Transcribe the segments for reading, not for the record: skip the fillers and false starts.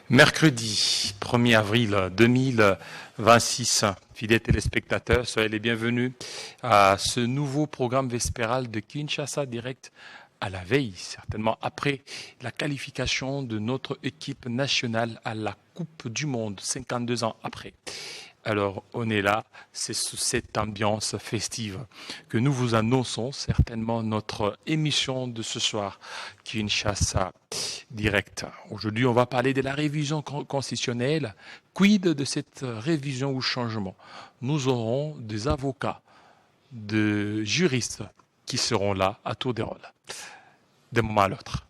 Mercredi 1er avril 2026, fidèles téléspectateurs, soyez les bienvenus à ce nouveau programme vespéral de Kinshasa Direct à la veille, certainement après la qualification de notre équipe nationale à la Coupe du Monde, 52 ans après. Alors, on est là, c'est sous cette ambiance festive que nous vous annonçons certainement notre émission de ce soir, Kinshasa Direct. Aujourd'hui, on va parler de la révision constitutionnelle. Quid de cette révision ou changement? Nous aurons des avocats, des juristes qui seront là à tour de rôle, d'un moment à l'autre.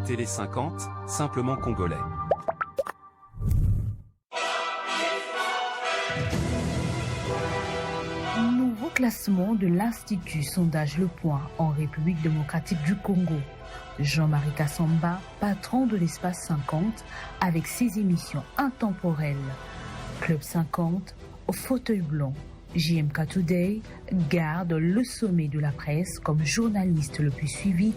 Télé 50, simplement congolais. Nouveau classement de l'Institut Sondage Le Point en République démocratique du Congo. Jean-Marie Kassamba, patron de l'espace 50, avec ses émissions intemporelles. Club 50, au fauteuil blanc. JMK Today garde le sommet de la presse comme journaliste le plus suivi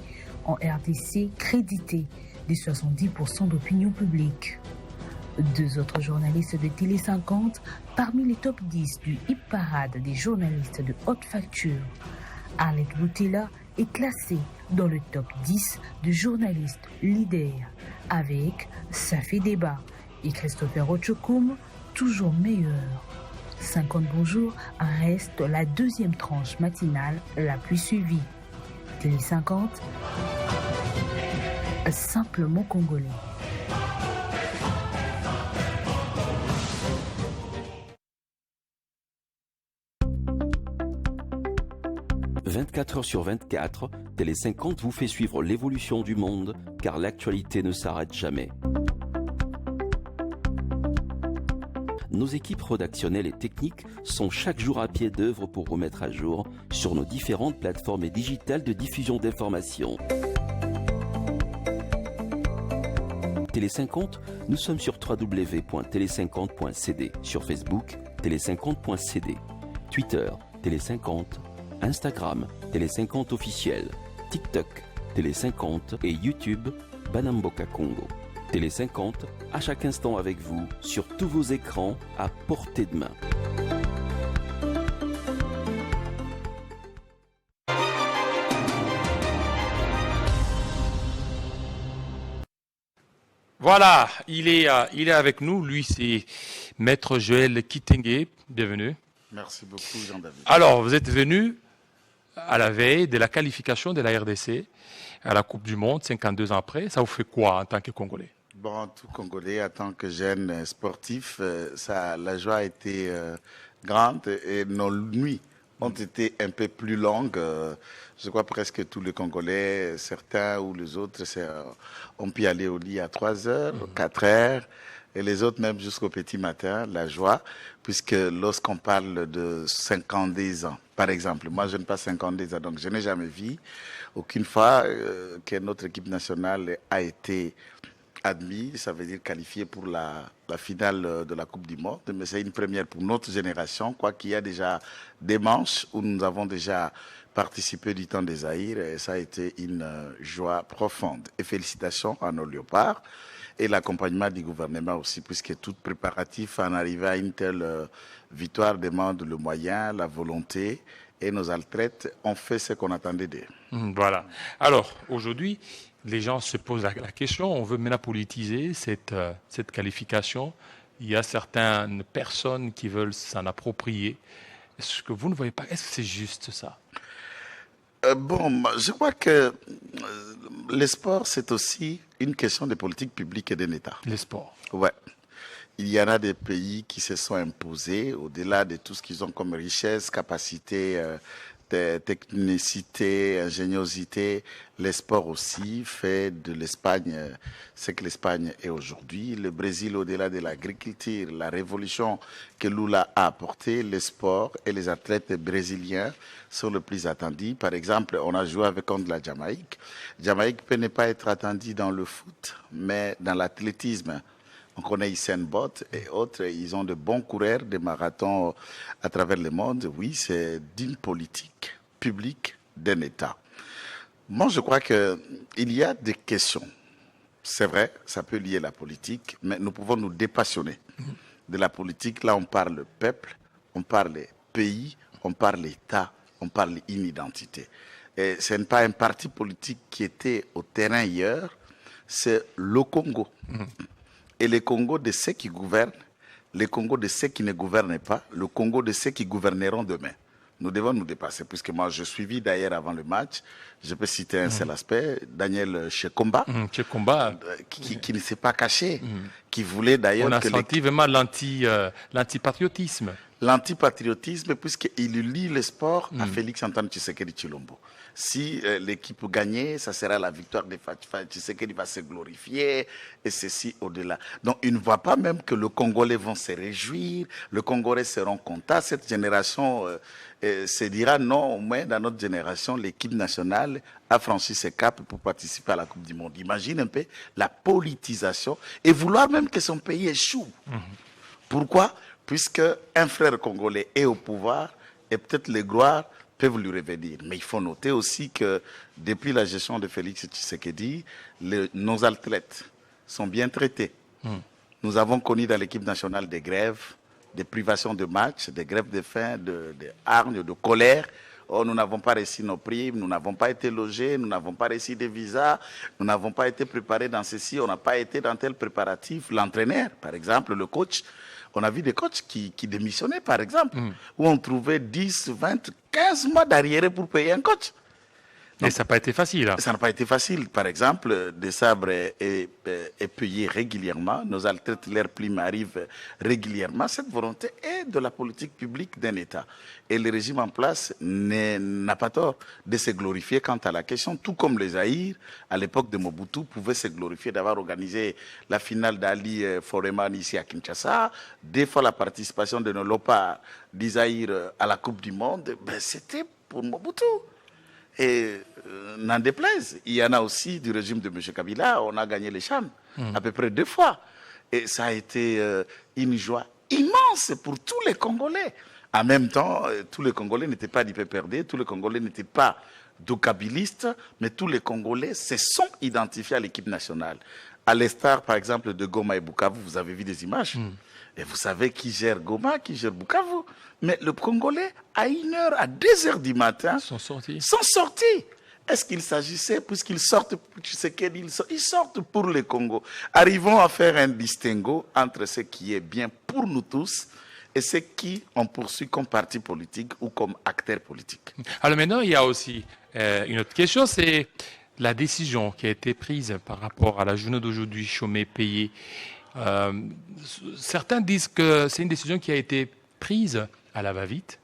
en RDC, crédité des 70% d'opinion publique. Deux autres journalistes de Télé 50 parmi les top 10 du hit parade des journalistes de haute facture. Arlette Boutella est classée dans le top 10 de journalistes leaders avec Ça fait débat et Christopher Ochokoum, toujours meilleur. 50 bonjours reste la deuxième tranche matinale la plus suivie. Télé 50, simplement congolais. « 24 heures sur 24, Télé 50 vous fait suivre l'évolution du monde, car l'actualité ne s'arrête jamais. Nos équipes rédactionnelles et techniques sont chaque jour à pied d'œuvre pour remettre à jour sur nos différentes plateformes digitales de diffusion d'informations. Télé 50, nous sommes sur www.télé50.cd, sur Facebook, télé50.cd, Twitter, Télé 50, Instagram, Télé 50 officiel, TikTok, Télé 50 et YouTube, Banamboka Congo. Télé 50, à chaque instant avec vous, sur tous vos écrans, à portée de main. Voilà, il est avec nous. Lui, c'est Maître Joël Kitenge. Bienvenue. Merci beaucoup, Jean-David. Alors, vous êtes venu à la veille de la qualification de la RDC à la Coupe du Monde, 52 ans après. Ça vous fait quoi en tant que Congolais? Bon, tout Congolais, en tant que jeune sportif, la joie a été grande et nos nuits ont été un peu plus longues. Je crois presque tous les Congolais, certains ou les autres, ont pu aller au lit à 3 heures, 4 heures. et les autres même jusqu'au petit matin, la joie, puisque lorsqu'on parle de 52 ans, par exemple, moi je n'ai pas 52 ans, donc je n'ai jamais vu aucune fois que notre équipe nationale a été admis, ça veut dire qualifié pour la finale de la Coupe du Monde, mais c'est une première pour notre génération, quoi qu'il y a déjà des manches où nous avons déjà participé du temps des Zaïre, et ça a été une joie profonde. Et félicitations à nos léopards et l'accompagnement du gouvernement aussi, puisque tout préparatif en arriver à une telle victoire demande le moyen, la volonté, et nos athlètes ont fait ce qu'on attendait d'eux. Voilà. Alors, aujourd'hui, les gens se posent la question, on veut maintenant politiser cette qualification. Il y a certaines personnes qui veulent s'en approprier. Est-ce que vous ne voyez pas, est-ce que c'est juste ça? Bon, je crois que le sport, c'est aussi une question de politique publique et d'un État. Le sport. Ouais. Il y en a des pays qui se sont imposés, au-delà de tout ce qu'ils ont comme richesse, capacité, technicité, ingéniosité. Le sport aussi fait de l'Espagne ce que l'Espagne est aujourd'hui. Le Brésil, au-delà de l'agriculture, la révolution que Lula a apportée, le sport et les athlètes brésiliens sont le plus attendus. Par exemple, on a joué avec contre la Jamaïque. Jamaïque peut ne pas être attendue dans le foot, mais dans l'athlétisme. On connaît Usain Bolt et autres, ils ont de bons coureurs de marathons à travers le monde. Oui, c'est d'une politique publique d'un État. Moi, je crois qu'il y a des questions. C'est vrai, ça peut lier la politique, mais nous pouvons nous dépassionner de la politique. Là, on parle peuple, on parle pays, on parle État, on parle inidentité. Et ce n'est pas un parti politique qui était au terrain hier, c'est le Congo. Et le Congo de ceux qui gouvernent, le Congo de ceux qui ne gouvernent pas, le Congo de ceux qui gouverneront demain. Nous devons nous dépasser, puisque moi, je suivis d'ailleurs avant le match, je peux citer un seul aspect, Daniel Chekomba, qui ne s'est pas caché, qui voulait d'ailleurs... On a senti vraiment l'antipatriotisme. L'antipatriotisme, puisqu'il lie le sport à Félix Antoine Tshisekedi Tshilombo. Si l'équipe gagnait, ça sera la victoire de Tshisekedi va se glorifier, et ceci au-delà. Donc, il ne voit pas même que les Congolais vont se réjouir, les Congolais seront contents. Cette génération se dira non, au moins dans notre génération, l'équipe nationale a franchi ses caps pour participer à la Coupe du Monde. Imagine un peu la politisation et vouloir même que son pays échoue. Pourquoi ? Puisque un frère congolais est au pouvoir et peut-être les gloires peuvent lui revenir. Mais il faut noter aussi que depuis la gestion de Félix Tshisekedi, nos athlètes sont bien traités. Nous avons connu dans l'équipe nationale des grèves, des privations de matchs, des grèves de faim, de hargne, de colère. Oh, nous n'avons pas reçu nos primes, nous n'avons pas été logés, nous n'avons pas reçu des visas, nous n'avons pas été préparés dans ceci, on n'a pas été dans tel préparatif. L'entraîneur, par exemple, le coach, on a vu des coachs qui démissionnaient, par exemple, où on trouvait 10, 20, 15 mois d'arriérés pour payer un coach. Donc, et ça n'a pas été facile. Ça n'a pas été facile. Par exemple, des sabres est payé régulièrement. Nos athlètes, leurs primes arrivent régulièrement. Cette volonté est de la politique publique d'un État. Et le régime en place n'a pas tort de se glorifier quant à la question, tout comme les Zaïre, à l'époque de Mobutu, pouvaient se glorifier d'avoir organisé la finale d'Ali Foreman ici à Kinshasa. Des fois, la participation de nos Lopa d'Isaïr à la Coupe du Monde, c'était pour Mobutu. Et n'en déplaise, il y en a aussi du régime de M. Kabila, on a gagné les Chams à peu près 2 fois. Et ça a été une joie immense pour tous les Congolais. En même temps, tous les Congolais n'étaient pas d'IPPRD, tous les Congolais n'étaient pas d'okabilistes, mais tous les Congolais se sont identifiés à l'équipe nationale. À l'instar, par exemple, de Goma et Bukavu, vous avez vu des images. Et vous savez qui gère Goma, qui gère Bukavu. Mais le Congolais, à 1h, à 2h du matin, sont sortis. Est-ce qu'il s'agissait, puisqu'ils sortent, ils sortent pour le Congo. Arrivons à faire un distinguo entre ce qui est bien pour nous tous et ce qui on poursuit comme parti politique ou comme acteur politique. Alors maintenant, il y a aussi une autre question, c'est la décision qui a été prise par rapport à la journée d'aujourd'hui, chômé, payé. Certains disent que c'est une décision qui a été prise à la va-vite,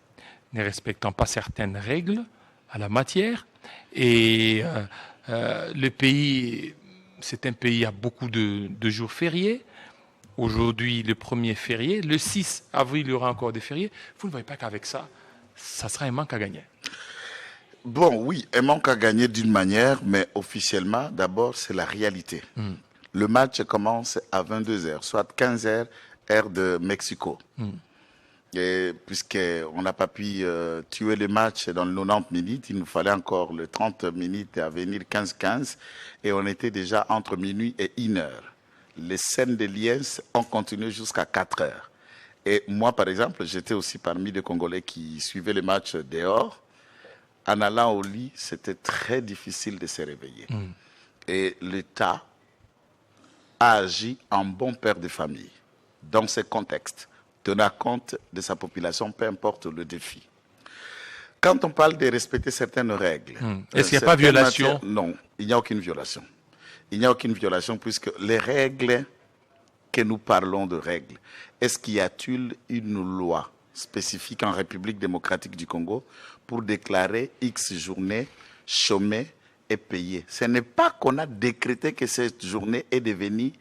ne respectant pas certaines règles à la matière. Et le pays, c'est un pays à beaucoup de jours fériés. aujourd'hui le 1er férié. Le 6 avril, il y aura encore des fériés. Vous ne voyez pas qu'avec ça, ça sera un manque à gagner? Bon, oui, un manque à gagner d'une manière, mais officiellement, d'abord, c'est la réalité. Le match commence à 22h, soit 15h, heure de Mexico. Et puisqu'on n'a pas pu tuer le match dans le 90 minutes, il nous fallait encore le 30 minutes à venir 15-15, et on était déjà entre minuit et 1h. Les scènes de liesse ont continué jusqu'à 4h. Et moi, par exemple, j'étais aussi parmi les Congolais qui suivaient le match dehors. En allant au lit, c'était très difficile de se réveiller. Et l'État a agi en bon père de famille dans ce contexte, tenant compte de sa population, peu importe le défi. Quand on parle de respecter certaines règles... Est-ce qu'il n'y a pas de violation? Non, il n'y a aucune violation. Il n'y a aucune violation puisque les règles que nous parlons de règles, est-ce qu'il y a-t-il une loi spécifique en République démocratique du Congo pour déclarer X journée chômée et payée? Ce n'est pas qu'on a décrété que cette journée est devenue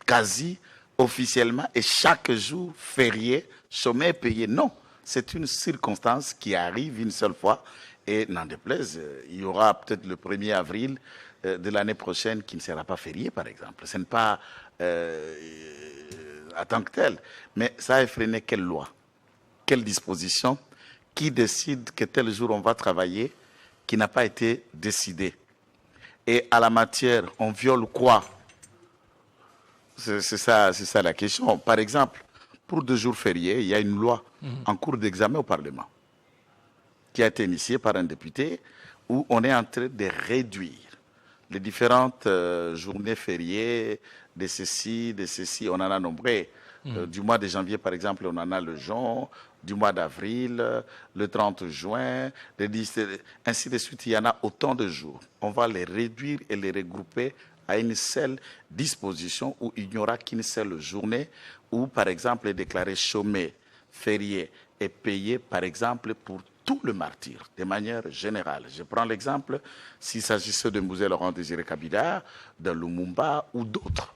quasi officiellement et chaque jour férié, chômé et payé. Non, c'est une circonstance qui arrive une seule fois et n'en déplaise, il y aura peut-être le 1er avril de l'année prochaine qui ne sera pas férié par exemple. Ce n'est pas en tant que tel, mais ça a effréné quelle loi? Quelle disposition? Qui décide que tel jour on va travailler qui n'a pas été décidé? Et à la matière, on viole quoi? C'est ça la question. Par exemple, pour 2 jours fériés, il y a une loi en cours d'examen au Parlement qui a été initiée par un député où on est en train de réduire les différentes journées fériées de ceci, on en a nombré. Du mois de janvier, par exemple, on en a le Jon, du mois d'avril, le 30 juin, ainsi de suite. Il y en a autant de jours. On va les réduire et les regrouper à une seule disposition où il n'y aura qu'une seule journée où, par exemple, est déclaré chômé, férié et payé, par exemple, pour tout le martyr, de manière générale. Je prends l'exemple, s'il s'agissait de Mouzé Laurent-Désiré Kabila, de Lumumba ou d'autres.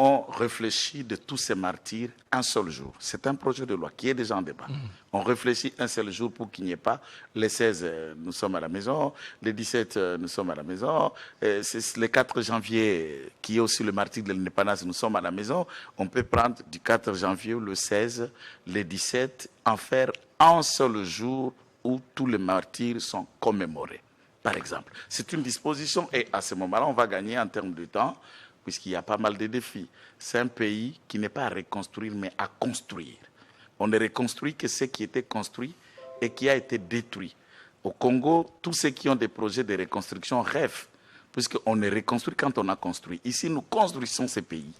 On réfléchit de tous ces martyrs un seul jour. C'est un projet de loi qui est déjà en débat. On réfléchit un seul jour pour qu'il n'y ait pas les 16, nous sommes à la maison, les 17, nous sommes à la maison, c'est le 4 janvier, qui est aussi le martyr de l'indépendance, nous sommes à la maison. On peut prendre du 4 janvier, le 16, le 17, en faire un seul jour où tous les martyrs sont commémorés, par exemple. C'est une disposition et à ce moment-là, on va gagner en termes de temps, puisqu'il y a pas mal de défis. C'est un pays qui n'est pas à reconstruire, mais à construire. On ne reconstruit que ce qui était construit et qui a été détruit. Au Congo, tous ceux qui ont des projets de reconstruction rêvent, puisqu'on ne reconstruit quand on a construit. Ici, nous construisons ces pays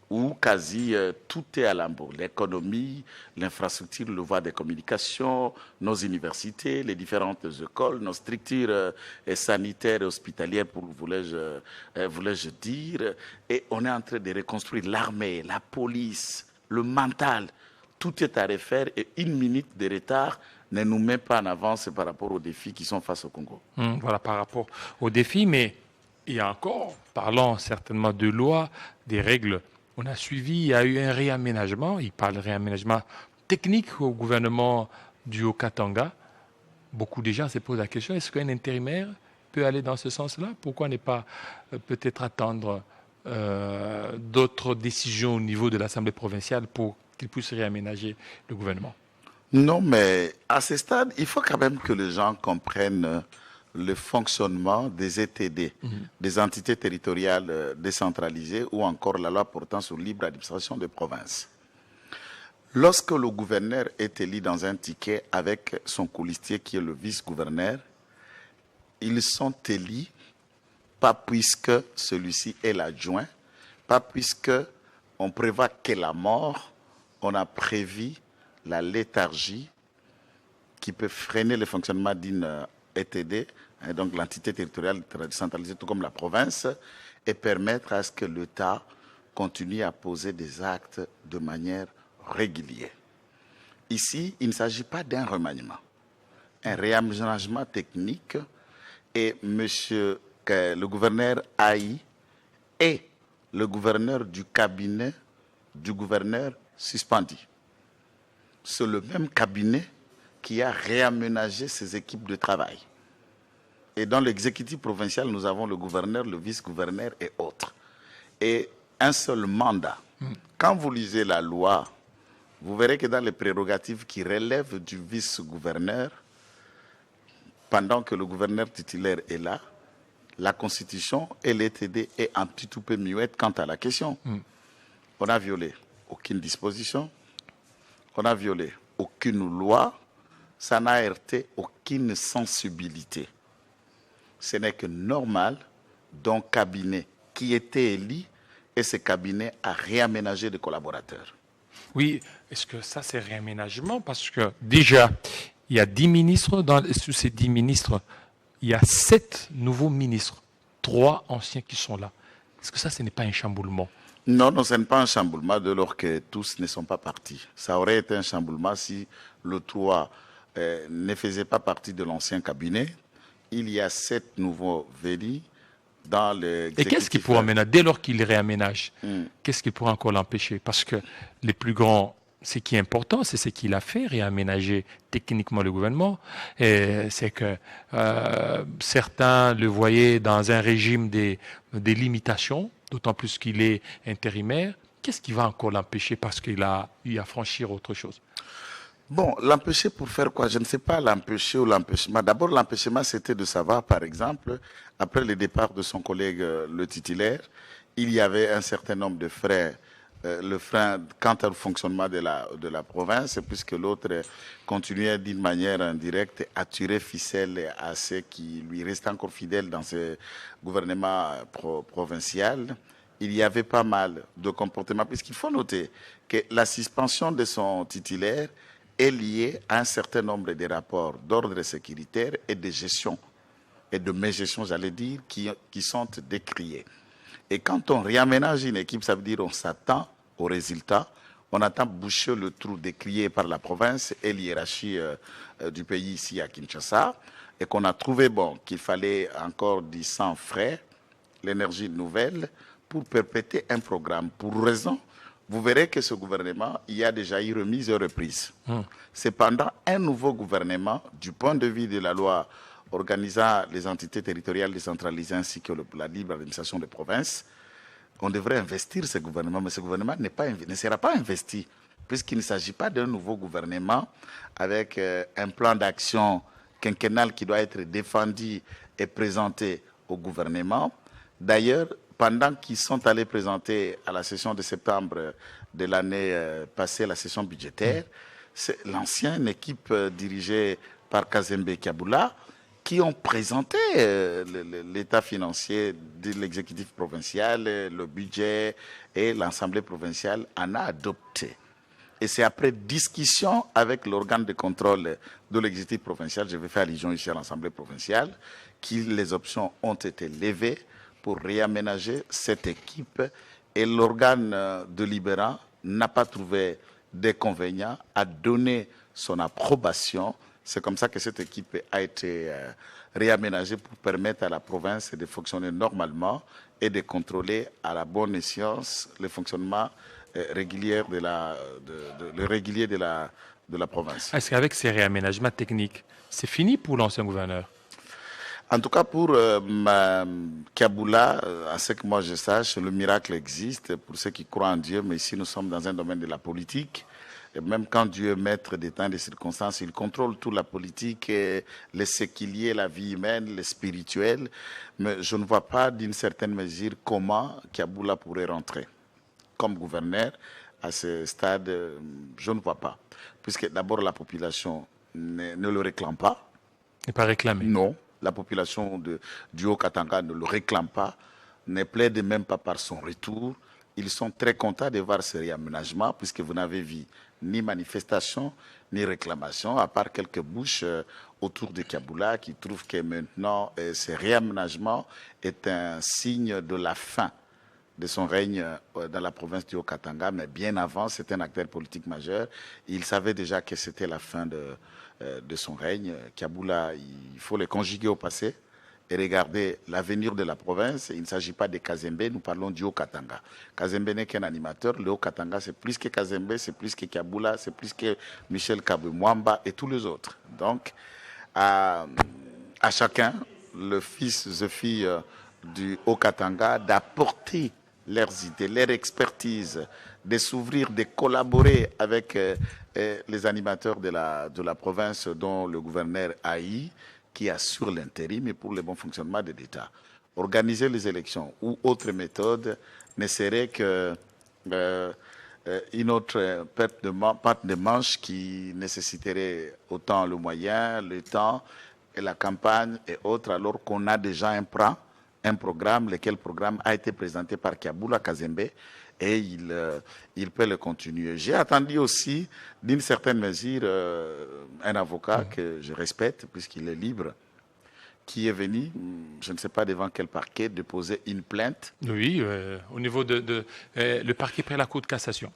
où quasi tout est à l'embout. L'économie, l'infrastructure, le voie des communications, nos universités, les différentes écoles, nos structures sanitaires et hospitalières, voulais-je dire. Et on est en train de reconstruire l'armée, la police, le mental. Tout est à refaire et 1 minute de retard ne nous met pas en avance par rapport aux défis qui sont face au Congo. Voilà, par rapport aux défis, mais il y a encore, parlant certainement de loi, des règles. On a suivi, il y a eu un réaménagement, il parle de réaménagement technique au gouvernement du Haut-Katanga. Beaucoup de gens se posent la question, est-ce qu'un intérimaire peut aller dans ce sens-là? Pourquoi ne pas peut-être attendre d'autres décisions au niveau de l'Assemblée provinciale pour qu'il puisse réaménager le gouvernement? Non, mais à ce stade, il faut quand même que les gens comprennent le fonctionnement des ETD, des entités territoriales décentralisées, ou encore la loi portant sur libre administration des provinces. Lorsque le gouverneur est élu dans un ticket avec son colistier qui est le vice-gouverneur, ils sont élus pas puisque celui-ci est l'adjoint, pas puisque on prévoit que la mort, on a prévu la léthargie qui peut freiner le fonctionnement d'une ETD, et donc l'entité territoriale décentralisée, tout comme la province, et permettre à ce que l'État continue à poser des actes de manière régulière. Ici, il ne s'agit pas d'un remaniement, un réaménagement technique, et le gouverneur Haï et le gouverneur du cabinet du gouverneur suspendu. C'est le même cabinet qui a réaménagé ses équipes de travail. Et dans l'exécutif provincial, nous avons le gouverneur, le vice-gouverneur et autres. Et un seul mandat. Quand vous lisez la loi, vous verrez que dans les prérogatives qui relèvent du vice-gouverneur, pendant que le gouverneur titulaire est là, la Constitution et l'ETD est un petit peu muette quant à la question. On n'a violé aucune disposition, on n'a violé aucune loi, ça n'a heurté aucune sensibilité. Ce n'est que normal d'un cabinet qui était élu et ce cabinet a réaménagé des collaborateurs. Oui, est-ce que ça c'est réaménagement? Parce que déjà, il y a 10 ministres, sous ces 10 ministres, il y a 7 nouveaux ministres, 3 anciens qui sont là. Est-ce que ça, ce n'est pas un chamboulement? Non, ce n'est pas un chamboulement de lors que tous ne sont pas partis. Ça aurait été un chamboulement si le 3 ne faisait pas partie de l'ancien cabinet. Il y a 7 nouveaux venus dans le... Et qu'est-ce qui pourrait aménager, dès lors qu'il réaménage, qu'est-ce qui pourrait encore l'empêcher? Parce que les plus grands, ce qui est important, c'est ce qu'il a fait, réaménager techniquement le gouvernement. Et c'est que certains le voyaient dans un régime des limitations, d'autant plus qu'il est intérimaire. Qu'est-ce qui va encore l'empêcher parce qu'il a eu à franchir autre chose? Bon, l'empêcher pour faire quoi? Je ne sais pas l'empêcher ou l'empêchement. D'abord, l'empêchement, c'était de savoir, par exemple, après le départ de son collègue, le titulaire, il y avait un certain nombre de frais. Le frein quant au fonctionnement de la province, puisque l'autre continuait d'une manière indirecte à tirer ficelle à ceux qui lui restaient encore fidèles dans ce gouvernement provincial. Il y avait pas mal de comportements, puisqu'il faut noter que la suspension de son titulaire est liée à un certain nombre de rapports d'ordre sécuritaire et de gestion, et de mégestion, j'allais dire, qui sont décriés. Et quand on réaménage une équipe, ça veut dire qu'on s'attend au résultat, on attend boucher le trou décrié par la province et l'hiérarchie du pays ici à Kinshasa, et qu'on a trouvé qu'il fallait encore du sang frais, l'énergie nouvelle, pour perpétuer un programme. Pour raison, vous verrez que ce gouvernement, il y a déjà eu remise et reprise. Cependant, un nouveau gouvernement, du point de vue de la loi organisant les entités territoriales décentralisées ainsi que la libre administration des provinces, on devrait investir ce gouvernement, mais ce gouvernement ne sera pas investi, puisqu'il ne s'agit pas d'un nouveau gouvernement avec un plan d'action quinquennal qui doit être défendu et présenté au gouvernement. D'ailleurs, pendant qu'ils sont allés présenter à la session de septembre de l'année passée, la session budgétaire, c'est l'ancienne équipe dirigée par Kazembe Kiaboula qui ont présenté l'état financier de l'exécutif provincial, le budget, et l'Assemblée provinciale en a adopté. Et c'est après discussion avec l'organe de contrôle de l'exécutif provincial, je vais faire allusion ici à l'Assemblée provinciale, que les options ont été levées pour réaménager cette équipe, et l'organe délibérant n'a pas trouvé d'inconvénient à donner son approbation. C'est comme ça que cette équipe a été réaménagée pour permettre à la province de fonctionner normalement et de contrôler à la bonne échéance le fonctionnement régulier de la province. Est-ce qu'avec ces réaménagements techniques, c'est fini pour l'ancien gouverneur? En tout cas, pour Kiaboula, à ce que moi je sache, le miracle existe pour ceux qui croient en Dieu, mais ici nous sommes dans un domaine de la politique. Et même quand Dieu est maître des temps et des circonstances, il contrôle toute la politique, les séquiliers, la vie humaine, le spirituel. Mais je ne vois pas d'une certaine mesure comment Kiaboula pourrait rentrer comme gouverneur à ce stade. Je ne vois pas. Puisque d'abord la population ne le réclame pas. N'est pas réclamé. Non. La population du Haut-Katanga ne le réclame pas, ne plaide même pas par son retour. Ils sont très contents de voir ce réaménagement, puisque vous n'avez vu ni manifestation, ni réclamation, à part quelques bouches autour de Kiaboula qui trouvent que maintenant ce réaménagement est un signe de la fin de son règne dans la province du Haut-Katanga. Mais bien avant, c'était un acteur politique majeur. Il savait déjà que c'était la fin de son règne. Kiaboula, il faut le conjuguer au passé. et regarder l'avenir de la province, il ne s'agit pas de Kazembe, nous parlons du Haut-Katanga. Kazembe n'est qu'un animateur, le Haut-Katanga c'est plus que Kazembe, c'est plus que Kiaboula, c'est plus que Michel Kabwe-Mwamba et tous les autres. Donc, à chacun, le fils et filles du Haut-Katanga, d'apporter leurs idées, leur expertise, de s'ouvrir, de collaborer avec les animateurs de la province, dont le gouverneur Aïe, qui assure l'intérim et pour le bon fonctionnement de l'État. Organiser les élections ou autre méthode ne serait que une autre perte de manche qui nécessiterait autant le moyen, le temps et la campagne et autres, alors qu'on a déjà un programme, lequel programme a été présenté par Kiaboula Kazembe et il peut le continuer. J'ai attendu aussi, d'une certaine mesure, un avocat que je respecte, puisqu'il est libre, qui est venu, je ne sais pas devant quel parquet, déposer une plainte. Oui, au niveau le parquet près la Cour de cassation.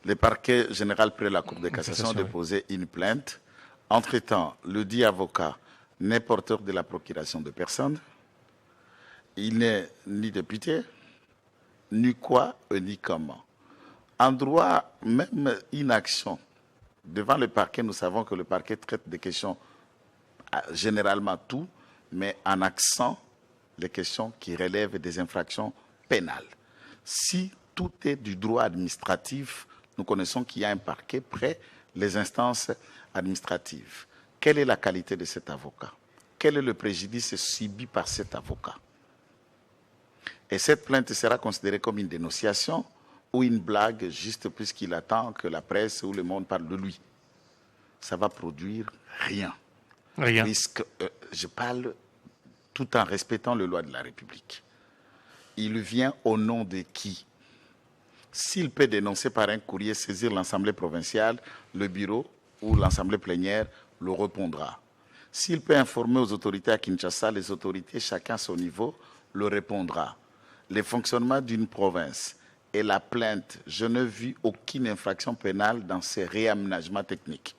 Le parquet général près la Cour de cassation a déposé une plainte. Entre-temps, le dit avocat n'est porteur de la procuration de personne. Il n'est ni député, ni quoi, ni comment. En droit, même une action devant le parquet, nous savons que le parquet traite des questions, généralement tout, mais en accent les questions qui relèvent des infractions pénales. Si tout est du droit administratif, nous connaissons qu'il y a un parquet près les instances administratives. Quelle est la qualité de cet avocat? Quel est le préjudice subi par cet avocat? Et cette plainte sera considérée comme une dénonciation ou une blague juste puisqu'il attend que la presse ou le monde parle de lui. Ça va produire rien. Rien. Puisque je parle tout en respectant les lois de la République. Il vient au nom de qui? S'il peut dénoncer par un courrier, saisir l'Assemblée provinciale, le bureau ou l'Assemblée plénière le répondra. S'il peut informer aux autorités à Kinshasa, les autorités, chacun à son niveau, le répondra. Le fonctionnement d'une province et la plainte, je n'ai vu aucune infraction pénale dans ces réaménagements techniques.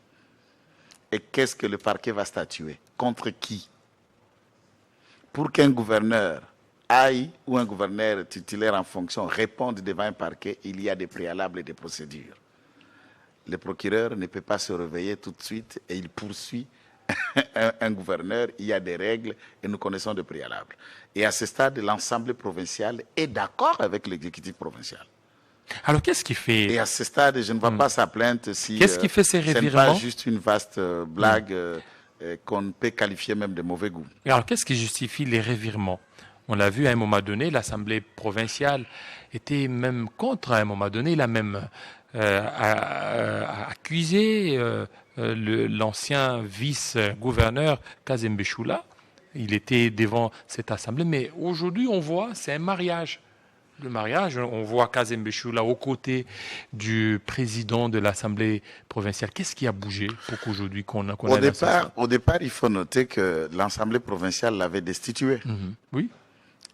Et qu'est-ce que le parquet va statuer? Contre qui? Pour qu'un gouverneur aille ou un gouverneur titulaire en fonction réponde devant un parquet, il y a des préalables et des procédures. Le procureur ne peut pas se réveiller tout de suite et il poursuit un gouverneur, il y a des règles et nous connaissons des préalables. Et à ce stade, l'Assemblée provinciale est d'accord avec l'exécutif provincial. Alors qu'est-ce qui fait... Et à ce stade, je ne vois pas sa plainte si Qu'est-ce qui fait ces ce n'est revirements? pas juste une vaste blague qu'on peut qualifier même de mauvais goût. Et alors qu'est-ce qui justifie les revirements? On l'a vu à un moment donné, l'Assemblée provinciale était même contre, à un moment donné, il a même accusé l'ancien vice-gouverneur Kazembe Choula. Il était devant cette assemblée, mais aujourd'hui on voit, c'est un mariage. Le mariage, on voit Kazembe Choula aux côtés du président de l'Assemblée provinciale. Qu'est-ce qui a bougé pour qu'aujourd'hui qu'on ait Au départ, il faut noter que l'Assemblée provinciale l'avait destitué. Oui.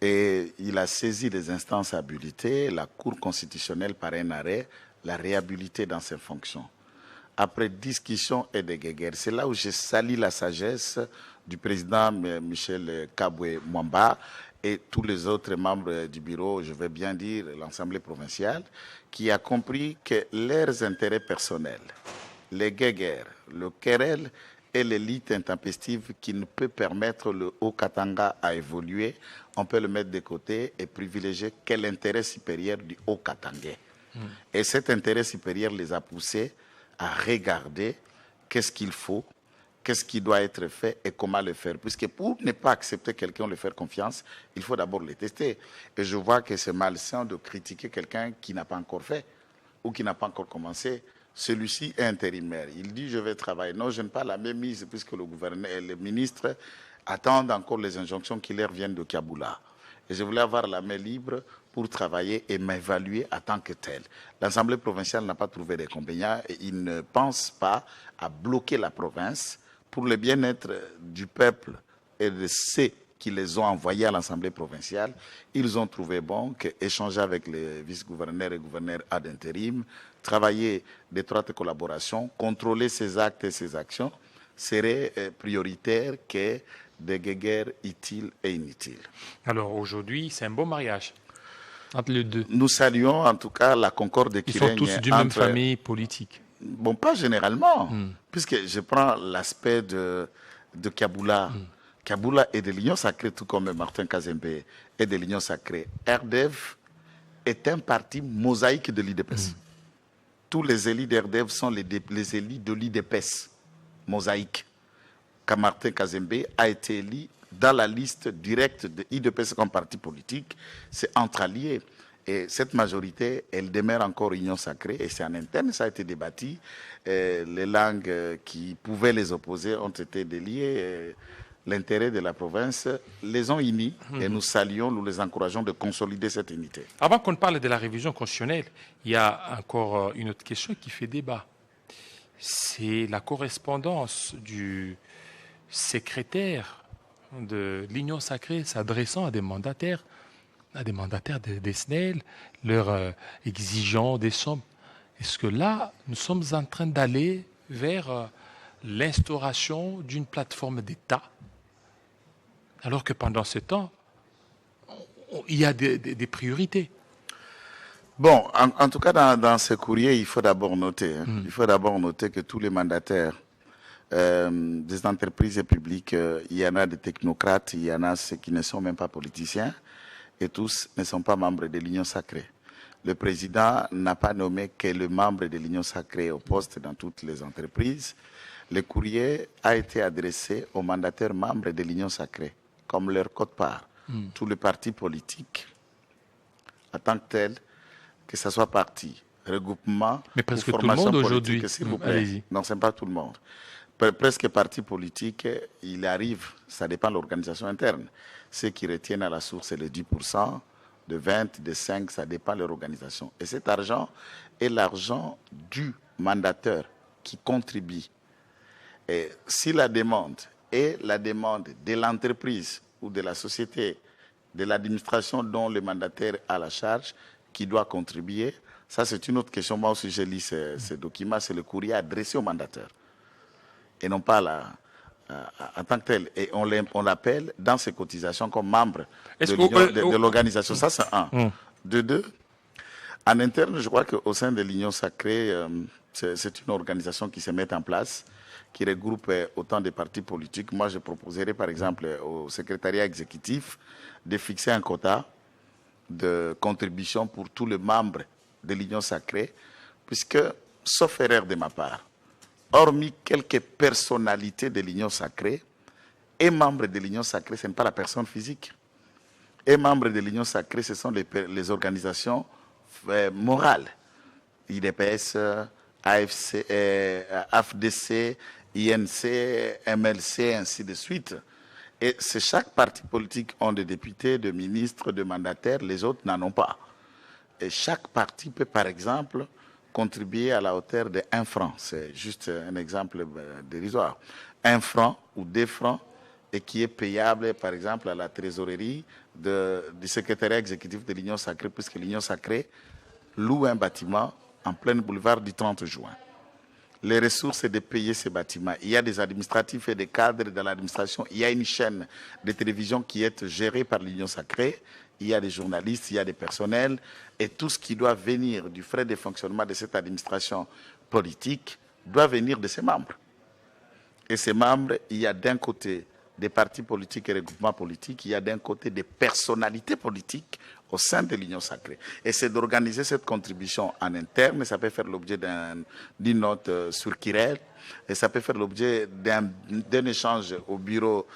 Et il a saisi les instances habilitées, la Cour constitutionnelle par un arrêt, la réhabilité dans ses fonctions. Après discussion et des guéguerres, c'est là où je salue la sagesse du président Michel Kabwe-Mwamba et tous les autres membres du bureau, je vais bien dire l'Assemblée provinciale, qui a compris que leurs intérêts personnels, les guéguerres, le querelle et l'élite intempestive qui ne peut permettre le Haut-Katanga à évoluer, on peut le mettre de côté et privilégier quel intérêt supérieur du Haut-Katangais. Et cet intérêt supérieur les a poussés à regarder qu'est-ce qu'il faut, qu'est-ce qui doit être fait et comment le faire. Puisque pour ne pas accepter quelqu'un ou lui faire confiance, il faut d'abord le tester. Et je vois que c'est malsain de critiquer quelqu'un qui n'a pas encore fait ou qui n'a pas encore commencé. Celui-ci est intérimaire. Il dit, je vais travailler. Non, je n'ai pas la même mise puisque le gouverneur et le ministre attendent encore les injonctions qui leur viennent de Kiaboula. Et je voulais avoir la main libre pour travailler et m'évaluer en tant que tel. L'Assemblée provinciale n'a pas trouvé d'inconvénients et il ne pense pas à bloquer la province pour le bien-être du peuple et de ceux qui les ont envoyés à l'Assemblée provinciale. Ils ont trouvé bon qu'échanger avec les vice-gouverneurs et gouverneurs ad intérim, travailler d'étroite collaboration, contrôler ses actes et ses actions serait prioritaire que des guéguerres utiles et inutiles. Alors aujourd'hui, c'est un beau mariage entre les deux. Nous saluons en tout cas la concorde qui Ils sont règne tous d'une même entre... famille politique. Bon, pas généralement, puisque je prends l'aspect de Kaboula. Kaboula est de l'Union Sacrée, tout comme Martin Kazembe est de l'Union Sacrée. RDEV est un parti mosaïque de l'IDPS. Tous les élus d'RDEV sont les élus de l'IDPS, mosaïque. Quand Martin Kazembe a été élu dans la liste directe de l'IDPS comme parti politique, c'est entre alliés. Et cette majorité, elle demeure encore Union Sacrée, et c'est en interne, ça a été débattu. Les langues qui pouvaient les opposer ont été déliées. L'intérêt de la province les ont unis, et nous saluons, nous les encourageons de consolider cette unité. Avant qu'on parle de la révision constitutionnelle, il y a encore une autre question qui fait débat. C'est la correspondance du secrétaire de l'Union Sacrée s'adressant à des mandataires des SNEL, leur exigeant des sommes. Est-ce que là, nous sommes en train d'aller vers l'instauration d'une plateforme d'État, alors que pendant ce temps, il y a des priorités? Bon, en tout cas, dans ce courrier, il faut d'abord noter, il faut d'abord noter que tous les mandataires des entreprises publiques, il y en a des technocrates, il y en a ceux qui ne sont même pas politiciens, et tous ne sont pas membres de l'Union Sacrée. Le président n'a pas nommé que le membre de l'Union Sacrée au poste dans toutes les entreprises. Le courrier a été adressé aux mandataires membres de l'Union Sacrée, comme leur quote-part. Tous les partis politiques, en tant que tels, que ce soit parti, regroupement, mais presque ou formation tout le monde politique, aujourd'hui. s'il vous plaît. Non, ce n'est pas tout le monde. Presque parti politique, il arrive, ça dépend de l'organisation interne. Ceux qui retiennent à la source, c'est le 10%, de 20, de 5, ça dépend de leur organisation. Et cet argent est l'argent du mandataire qui contribue. Et si la demande est la demande de l'entreprise ou de la société, de l'administration dont le mandataire a la charge, qui doit contribuer, ça c'est une autre question. Moi aussi, j'ai lu ce document, c'est le courrier adressé au mandataire. Et non pas en tant que tel. Et on l'appelle dans ses cotisations comme membre de l'organisation. Ça, c'est un. De deux, en interne, je crois qu'au sein de l'Union Sacrée, c'est une organisation qui se met en place, qui regroupe autant de partis politiques. Moi, je proposerais, par exemple, au secrétariat exécutif de fixer un quota de contribution pour tous les membres de l'Union Sacrée, puisque, sauf erreur de ma part, hormis quelques personnalités de l'Union Sacrée, et membres de l'Union Sacrée, ce n'est pas la personne physique. Et membres de l'Union Sacrée, ce sont les organisations morales. IDPS, AFC, AFDC, INC, MLC, ainsi de suite. Et c'est chaque parti politique ont des députés, des ministres, des mandataires, les autres n'en ont pas. Et chaque parti peut, par exemple, contribuer à la hauteur de 1 franc. C'est juste un exemple dérisoire. 1 franc ou 2 francs, et qui est payable, par exemple, à la trésorerie du secrétariat exécutif de l'Union Sacrée, puisque l'Union Sacrée loue un bâtiment en plein boulevard du 30 juin. Les ressources, c'est de payer ces bâtiments. Il y a des administratifs et des cadres dans l'administration. Il y a une chaîne de télévision qui est gérée par l'Union Sacrée. Il y a des journalistes, il y a des personnels. Et tout ce qui doit venir du frais de fonctionnement de cette administration politique doit venir de ses membres. Et ces membres, il y a d'un côté des partis politiques et regroupements politiques, il y a d'un côté des personnalités politiques au sein de l'Union Sacrée. Et c'est d'organiser cette contribution en interne, et ça peut faire l'objet d'une note sur Kirel, et ça peut faire l'objet d'un échange au bureau,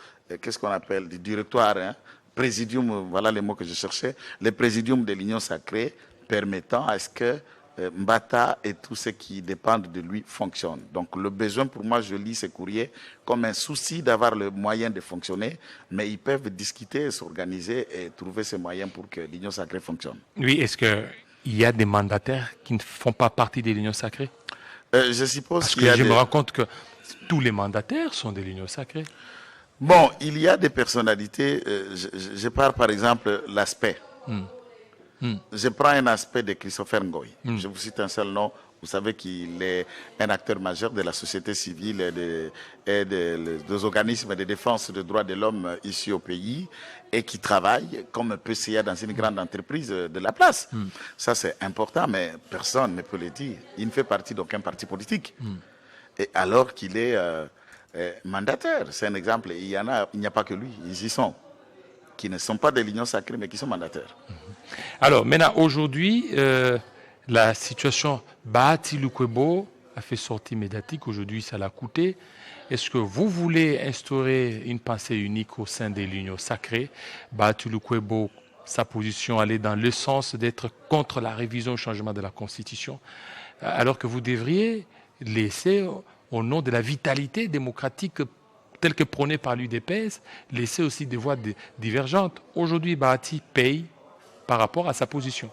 qu'est-ce qu'on appelle, du directoire, présidium, voilà les mots que je cherchais, le présidium de l'Union Sacrée, permettant à ce que Mbata et tout ce qui dépendent de lui fonctionnent. Donc le besoin, pour moi, je lis ces courriers comme un souci d'avoir le moyen de fonctionner, mais ils peuvent discuter, s'organiser et trouver ces moyens pour que l'Union Sacrée fonctionne. Oui, est-ce qu'il y a des mandataires qui ne font pas partie de l'Union Sacrée? Je suppose qu'il y a je me rends compte que tous les mandataires sont de l'Union Sacrée. Bon, il y a des personnalités, je parle par exemple l'aspect. Je prends un aspect de Christopher Ngoy. Je vous cite un seul nom, Vous savez qu'il est un acteur majeur de la société civile et des organismes de défense des droits de l'homme ici au pays et qui travaille comme PCA dans une grande entreprise de la place. Ça, c'est important, mais personne ne peut le dire. Il ne fait partie d'aucun parti politique. Et alors qu'il est mandataire. C'est un exemple. Il n'y a pas que lui. Ils y sont. Qui ne sont pas de l'Union sacrée, mais qui sont mandataires. Alors, maintenant, aujourd'hui, la situation Bahati Lukwebo a fait sortie médiatique. Aujourd'hui, ça l'a coûté. Est-ce que vous voulez instaurer une pensée unique au sein de l'Union sacrée? Bahati Lukwebo, sa position allait dans le sens d'être contre la révision au changement de la Constitution, alors que vous devriez laisser, au nom de la vitalité démocratique telle que prônée par l'UDPS, laisser aussi des voix divergentes. Aujourd'hui, Bahati paye par rapport à sa position.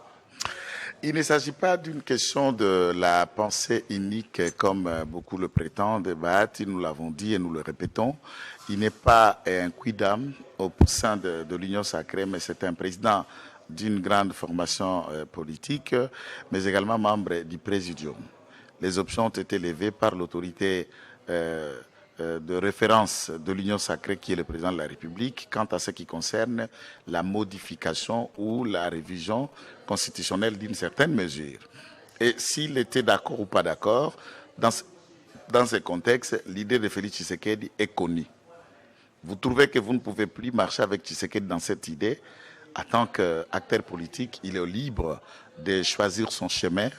Il ne s'agit pas d'une question de la pensée unique comme beaucoup le prétendent. Bahati, nous l'avons dit et nous le répétons, il n'est pas un quidam au sein de l'Union sacrée, mais c'est un président d'une grande formation politique, mais également membre du Présidium. Les options ont été levées par l'autorité de référence de l'Union sacrée qui est le président de la République quant à ce qui concerne la modification ou la révision constitutionnelle d'une certaine mesure. Et s'il était d'accord ou pas d'accord, dans ce contexte, l'idée de Félix Tshisekedi est connue. Vous trouvez que vous ne pouvez plus marcher avec Tshisekedi dans cette idée. En tant qu'acteur politique, il est libre de choisir son chemin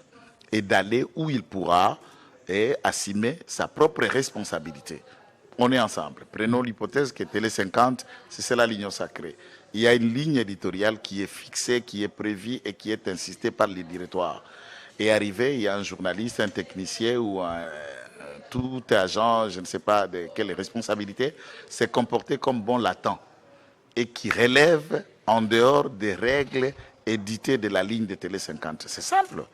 et d'aller où il pourra et assumer sa propre responsabilité. On est ensemble. Prenons l'hypothèse que Télé 50, c'est cela l'Union sacrée. Il y a une ligne éditoriale qui est fixée, qui est prévue et qui est insistée par les directoires. Et arrivé, il y a un journaliste, un technicien ou tout agent, je ne sais pas de quelle responsabilité, s'est comporté comme bon latin et qui relève en dehors des règles éditées de la ligne de Télé 50. C'est simple.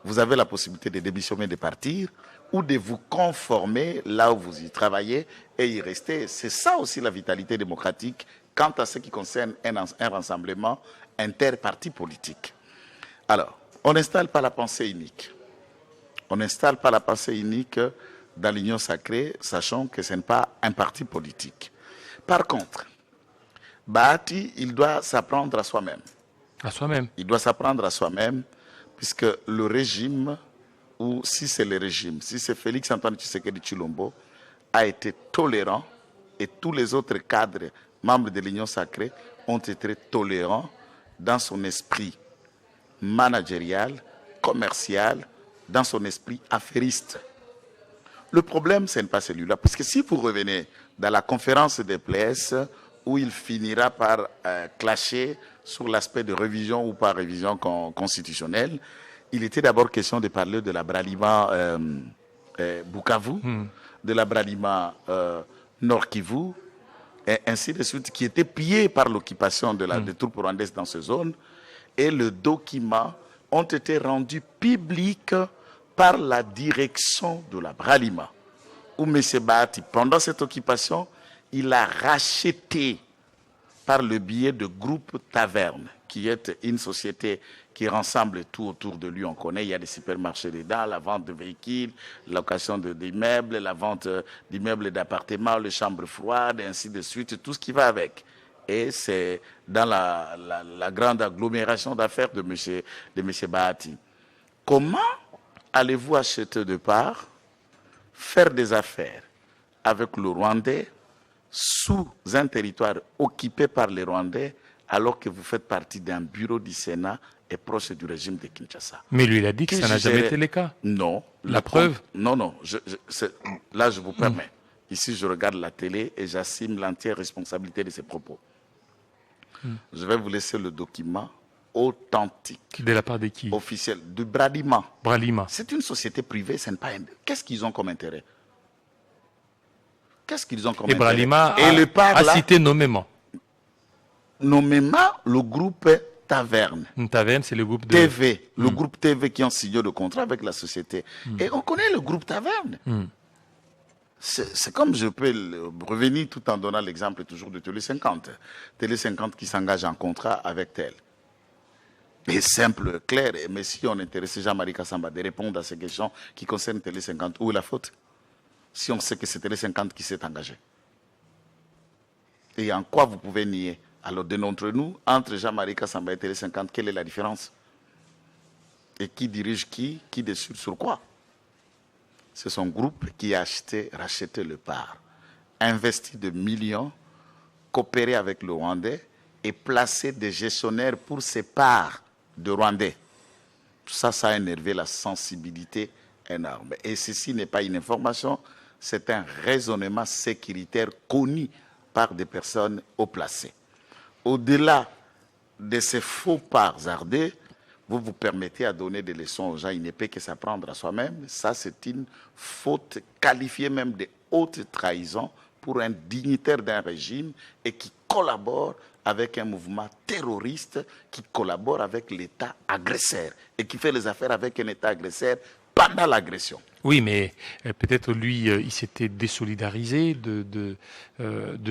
Vous avez la possibilité de démissionner, de partir ou de vous conformer là où vous y travaillez et y rester. C'est ça aussi la vitalité démocratique quant à ce qui concerne un rassemblement interparti politique. Alors, on n'installe pas la pensée unique. On n'installe pas la pensée unique dans l'Union sacrée, sachant que ce n'est pas un parti politique. Par contre, Bahati, il doit s'apprendre à soi-même. À soi-même. Il doit s'apprendre à soi-même, puisque le régime, ou si c'est le régime, si c'est Félix Antoine Tshisekedi Tshilombo, a été tolérant et tous les autres cadres membres de l'Union sacrée ont été tolérants dans son esprit managérial, commercial, dans son esprit affairiste. Le problème, ce n'est pas celui-là, parce que si vous revenez dans la conférence des places, où il finira par clasher sur l'aspect de révision ou pas révision constitutionnelle, il était d'abord question de parler de la Bralima Bukavu, de la Bralima Nord Kivu, et ainsi de suite, qui était pillé par l'occupation des troupes rwandaises dans ces zones. Et les documents ont été rendus publics par la direction de la Bralima, où M. Bahati, pendant cette occupation, il a racheté par le biais de Groupe Taverne, qui est une société qui rassemble tout autour de lui. On connaît, il y a des supermarchés dedans, la vente de véhicules, la location d'immeubles, la vente d'immeubles d'appartements, les chambres froides, et ainsi de suite, tout ce qui va avec. Et c'est dans la grande agglomération d'affaires de M. Bahati. Comment allez-vous acheter de part, faire des affaires avec le Rwandais, sous un territoire occupé par les Rwandais, alors que vous faites partie d'un bureau du Sénat et proche du régime de Kinshasa? Mais lui, il a dit que ça n'a jamais été le cas. Non. La preuve? Non. Là, je vous permets. Ici, je regarde la télé et j'assume l'entière responsabilité de ces propos. Je vais vous laisser le document authentique. De la part de qui? Officiel. De Bralima. Bralima. C'est une société privée, ce n'est pas Qu'est-ce qu'ils ont comme intérêt? Qu'est-ce qu'ils ont comme intérêt? Bralima a cité nommément. Nommément le groupe Taverne. Taverne, c'est le groupe de... TV. Le groupe TV qui ont signé le contrat avec la société. Et on connaît le groupe Taverne. C'est comme je peux revenir tout en donnant l'exemple toujours de Télé 50. Télé 50 qui s'engage en contrat avec tel. et simple, clair. Mais si on intéressait Jean-Marie Kassamba de répondre à ces questions qui concernent Télé 50, où est la faute? Si on sait que c'est Télé 50 qui s'est engagé. Et en quoi vous pouvez nier? Alors, démontrez-nous, entre Jean-Marie Kassamba et Télé 50, quelle est la différence? Et qui dirige qui décide sur quoi? C'est son groupe qui a racheté le part, investi de millions, coopéré avec le Rwandais et placé des gestionnaires pour ces parts de Rwandais. Tout ça, ça a énervé la sensibilité énorme. Et ceci n'est pas une information, c'est un raisonnement sécuritaire connu par des personnes haut placées. Au-delà de ces faux parts ardés, vous vous permettez à donner des leçons aux gens, il ne peut que s'apprendre à soi-même. Ça, c'est une faute qualifiée même de haute trahison pour un dignitaire d'un régime et qui collabore avec un mouvement terroriste, qui collabore avec l'État agresseur et qui fait les affaires avec un État agresseur pendant l'agression. Oui, mais peut-être lui, il s'était désolidarisé de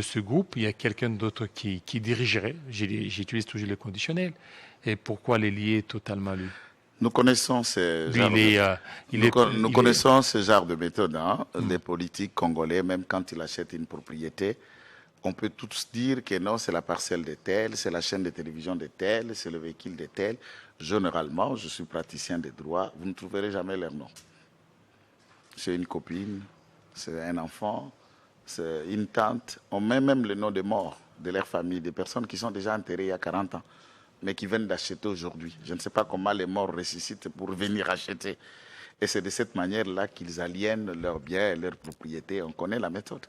ce groupe. Il y a quelqu'un d'autre qui dirigerait. J'utilise toujours le conditionnel. Et pourquoi les lier totalement à lui? Nous connaissons ce genre de méthode. Les politiques congolais, même quand ils achètent une propriété, on peut tous dire que non, c'est la parcelle de tel, c'est la chaîne de télévision de tel, c'est le véhicule de tel. Généralement, je suis praticien de droit, vous ne trouverez jamais leur nom. C'est une copine, c'est un enfant, c'est une tante. On met même le nom des morts de leur famille, des personnes qui sont déjà enterrées il y a 40 ans, mais qui viennent d'acheter aujourd'hui. Je ne sais pas comment les morts ressuscitent pour venir acheter. Et c'est de cette manière-là qu'ils aliènent leurs biens et leurs propriétés. On connaît la méthode.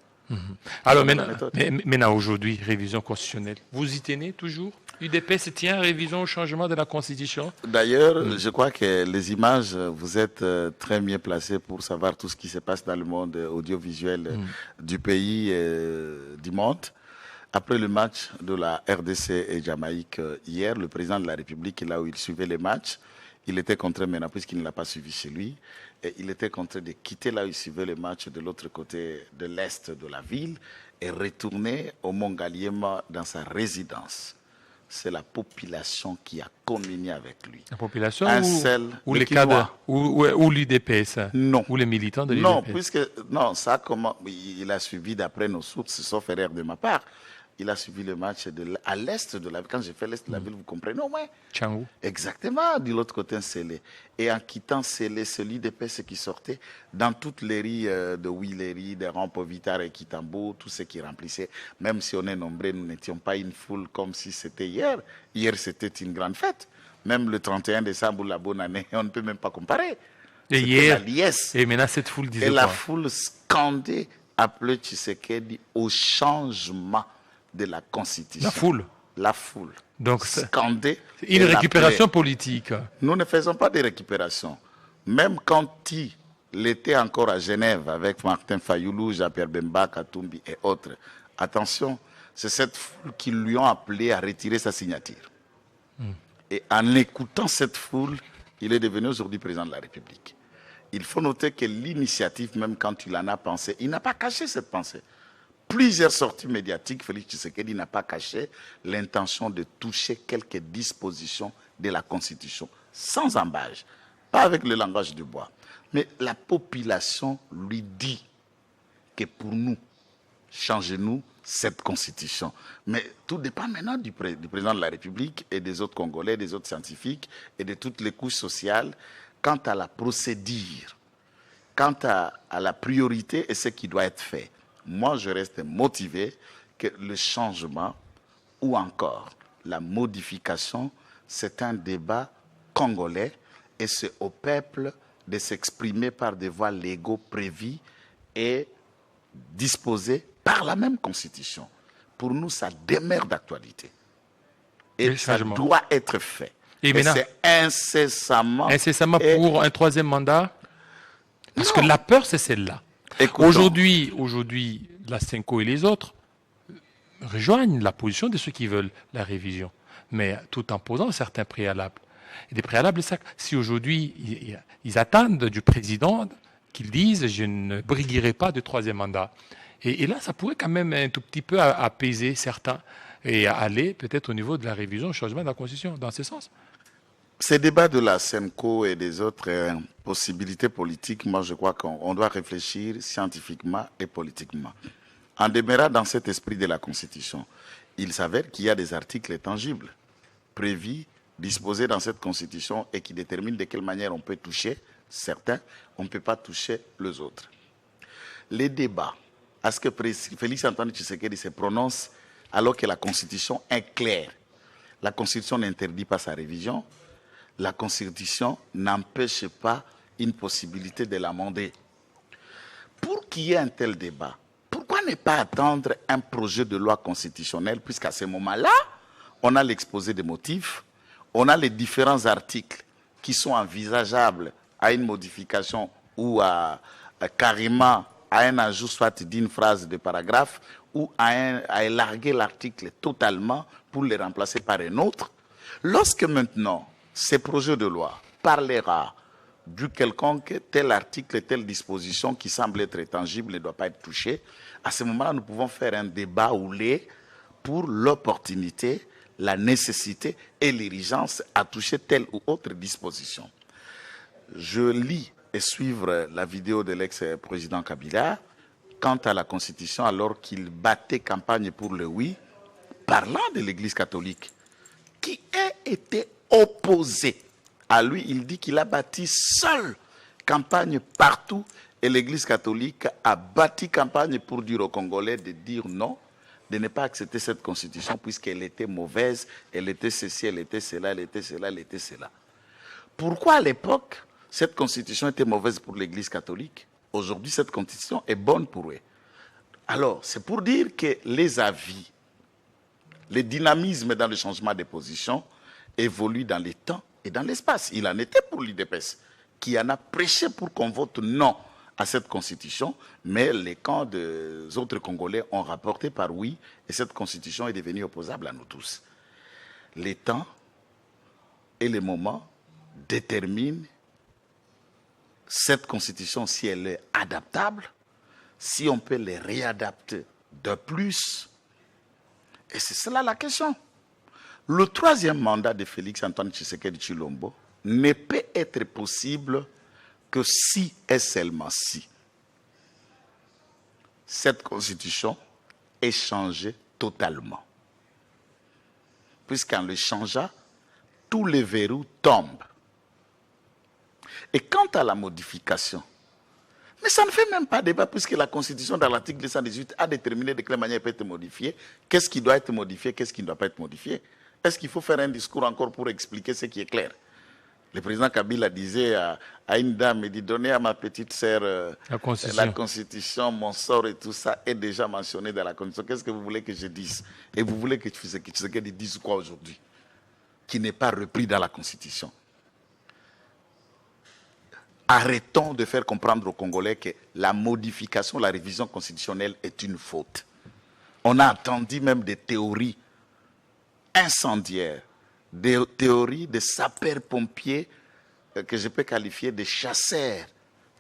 Alors maintenant, aujourd'hui, révision constitutionnelle. Vous y tenez toujours? UDP se tient à révision au changement de la Constitution? D'ailleurs, je crois que les images, vous êtes très mieux placés pour savoir tout ce qui se passe dans le monde audiovisuel du pays et du monde. Après le match de la RDC et Jamaïque hier, le président de la République, là où il suivait les matchs, il était contraint maintenant, puisqu'il ne l'a pas suivi chez lui, et il était contraint de quitter là où il suivait les matchs de l'autre côté de l'est de la ville et retourner au Mont-Galiema dans sa résidence. C'est la population qui a communié avec lui. La population ou les cadres ou l'UDPS? Non. Ou les militants de l'UDPS? Il a suivi d'après nos sources, sauf erreur de ma part. Il a suivi le match à l'est de la ville. Quand j'ai fait l'est de la ville, vous comprenez, non, ouais. Tchangou. Exactement, de l'autre côté, Sélé. Et en quittant Sélé, c'est l'UDPS qui sortait dans toutes les rues de Willery, de Rampo-Vitar et Kitambo, tout ce qui remplissait. Même si on est nombreux, nous n'étions pas une foule comme si c'était hier. Hier, c'était une grande fête. Même le 31 décembre, la bonne année, on ne peut même pas comparer. Et hier, la liesse. Et maintenant, cette foule disait et quoi? la foule scandait, appelait Tshisekedi au changement de la Constitution. La foule. Donc, scandée. Une récupération politique. Nous ne faisons pas de récupération. Même quand il était encore à Genève avec Martin Fayoulou, Jean-Pierre Bemba, Katumbi et autres, attention, c'est cette foule qui lui ont appelé à retirer sa signature. Et en écoutant cette foule, il est devenu aujourd'hui président de la République. Il faut noter que l'initiative, même quand il en a pensé, il n'a pas caché cette pensée. Plusieurs sorties médiatiques, Félix Tshisekedi n'a pas caché l'intention de toucher quelques dispositions de la Constitution, sans embâche, pas avec le langage du bois. Mais la population lui dit que pour nous, changez-nous cette Constitution. Mais tout dépend maintenant du président de la République et des autres Congolais, des autres scientifiques et de toutes les couches sociales quant à la procédure, quant à la priorité et ce qui doit être fait. Moi, je reste motivé que le changement ou encore la modification, c'est un débat congolais et c'est au peuple de s'exprimer par des voies légaux prévues et disposées par la même Constitution. Pour nous, ça demeure d'actualité. Et ça doit être fait. Et c'est incessamment. Incessamment pour un troisième mandat? Parce que la peur, c'est celle-là. Aujourd'hui, la CENCO et les autres rejoignent la position de ceux qui veulent la révision, mais tout en posant certains préalables. Et des préalables, si aujourd'hui ils attendent du président qu'il dise « je ne briguerai pas de troisième mandat », et là, ça pourrait quand même un tout petit peu apaiser certains et aller peut-être au niveau de la révision, au changement de la Constitution, dans ce sens. Ces débats de la SEMCO et des autres possibilités politiques, moi je crois qu'on doit réfléchir scientifiquement et politiquement. En demeurant dans cet esprit de la Constitution, il s'avère qu'il y a des articles tangibles, prévus, disposés dans cette Constitution et qui déterminent de quelle manière on peut toucher certains, on ne peut pas toucher les autres. Les débats, à ce que Félix Antoine Tshisekedi se prononce alors que la Constitution est claire. La Constitution n'interdit pas sa révision. La Constitution n'empêche pas une possibilité de l'amender. Pour qu'il y ait un tel débat, pourquoi ne pas attendre un projet de loi constitutionnelle, puisqu'à ce moment-là, on a l'exposé des motifs, on a les différents articles qui sont envisageables à une modification ou carrément à un ajout soit d'une phrase de paragraphe ou à élarguer l'article totalement pour le remplacer par un autre. Lorsque maintenant, ces projets de loi parlera du quelconque tel article, telle disposition qui semble être tangible ne doit pas être touchée, à ce moment-là, nous pouvons faire un débat oulé pour l'opportunité, la nécessité et l'urgence à toucher telle ou autre disposition. Je lis et suivre la vidéo de l'ex-président Kabila quant à la Constitution alors qu'il battait campagne pour le oui, parlant de l'Église catholique, qui a été opposé à lui. Il dit qu'il a bâti seul campagne partout et l'Église catholique a bâti campagne pour dire aux Congolais de dire non, de ne pas accepter cette constitution puisqu'elle était mauvaise, elle était ceci, elle était cela, elle était cela, elle était cela. Pourquoi à l'époque cette constitution était mauvaise pour l'Église catholique? Aujourd'hui, cette constitution est bonne pour eux. Alors, c'est pour dire que les avis, les dynamismes dans le changement des positions évoluent dans les temps et dans l'espace. Il en était pour l'UDPS, qui en a prêché pour qu'on vote non à cette constitution, mais les camps des autres Congolais ont rapporté par oui, et cette constitution est devenue opposable à nous tous. Les temps et les moments déterminent cette constitution, si elle est adaptable, si on peut les réadapter de plus. Et c'est cela la question. Le troisième mandat de Félix Antoine Tshisekedi Tshilombo ne peut être possible que si et seulement si cette constitution est changée totalement. Puisqu'en le changeant, tous les verrous tombent. Et quant à la modification, mais ça ne fait même pas débat puisque la Constitution dans l'article 218 a déterminé de quelle manière elle peut être modifiée, qu'est-ce qui doit être modifié, qu'est-ce qui ne doit pas être modifié. Est-ce qu'il faut faire un discours encore pour expliquer ce qui est clair? Le président Kabila disait à une dame, il dit, donnez à ma petite sœur la Constitution, mon sort et tout ça est déjà mentionné dans la Constitution. Qu'est-ce que vous voulez que je dise? Et vous voulez que Tshisekedi dise quoi aujourd'hui? Qui n'est pas repris dans la Constitution. Arrêtons de faire comprendre aux Congolais que la modification, la révision constitutionnelle est une faute. On a entendu même des théories incendiaires, des théories de sapeurs-pompiers que je peux qualifier de chasseurs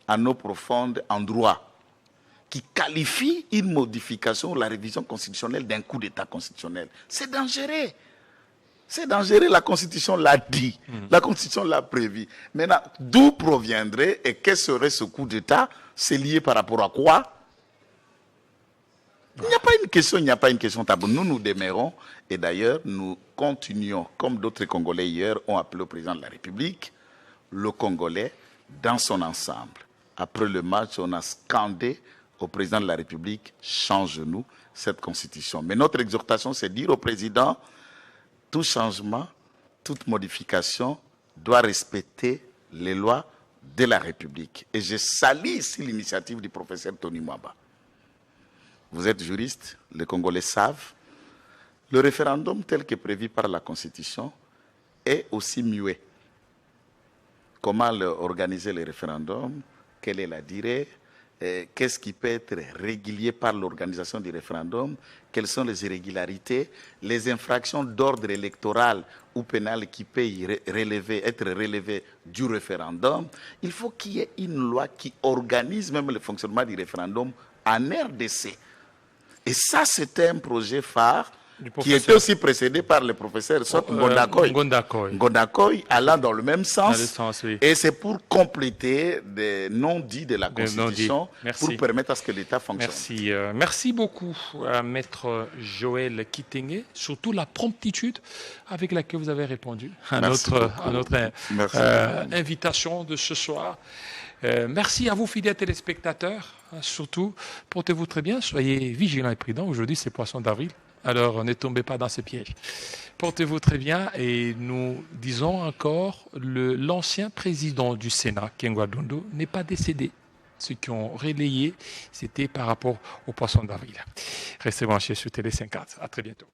en eau profonde en droit, qui qualifient une modification ou la révision constitutionnelle d'un coup d'État constitutionnel. C'est dangereux. C'est dangereux, la Constitution l'a dit, la Constitution l'a prévu. Maintenant, d'où proviendrait et quel serait ce coup d'État? C'est lié par rapport à quoi? Il n'y a pas une question, il n'y a pas une question taboue. Nous, nous demeurons, et d'ailleurs, nous continuons, comme d'autres Congolais hier ont appelé au président de la République, le Congolais dans son ensemble. Après le match, on a scandé au président de la République, change-nous cette Constitution. Mais notre exhortation, c'est de dire au président, tout changement, toute modification doit respecter les lois de la République. Et je salue ici l'initiative du professeur Tony Mwamba. Vous êtes juriste, les Congolais savent. Le référendum tel que prévu par la Constitution est aussi muet. Comment organiser le référendum? Quelle est la durée? Qu'est-ce qui peut être régulier par l'organisation du référendum? Quelles sont les irrégularités? Les infractions d'ordre électoral ou pénal qui peuvent être relevées du référendum. Il faut qu'il y ait une loi qui organise même le fonctionnement du référendum en RDC. Et ça, c'était un projet phare qui était aussi précédé par le professeur Sot Ngondakoy. Ngondakoy allant dans le même sens. Oui. Et c'est pour compléter des non-dits de la Constitution pour permettre à ce que l'État fonctionne. Merci. Merci beaucoup à Maître Joël Kitenge, surtout la promptitude avec laquelle vous avez répondu à notre invitation de ce soir. Merci à vous, fidèles téléspectateurs. Surtout, portez-vous très bien, soyez vigilants et prudents. Aujourd'hui, c'est Poisson d'avril, alors ne tombez pas dans ce piège. Portez-vous très bien et nous disons encore, l'ancien président du Sénat, Kengwa Dondo, n'est pas décédé. Ceux qui ont relayé, c'était par rapport au Poisson d'avril. Restez branchés sur Télé 50. À très bientôt.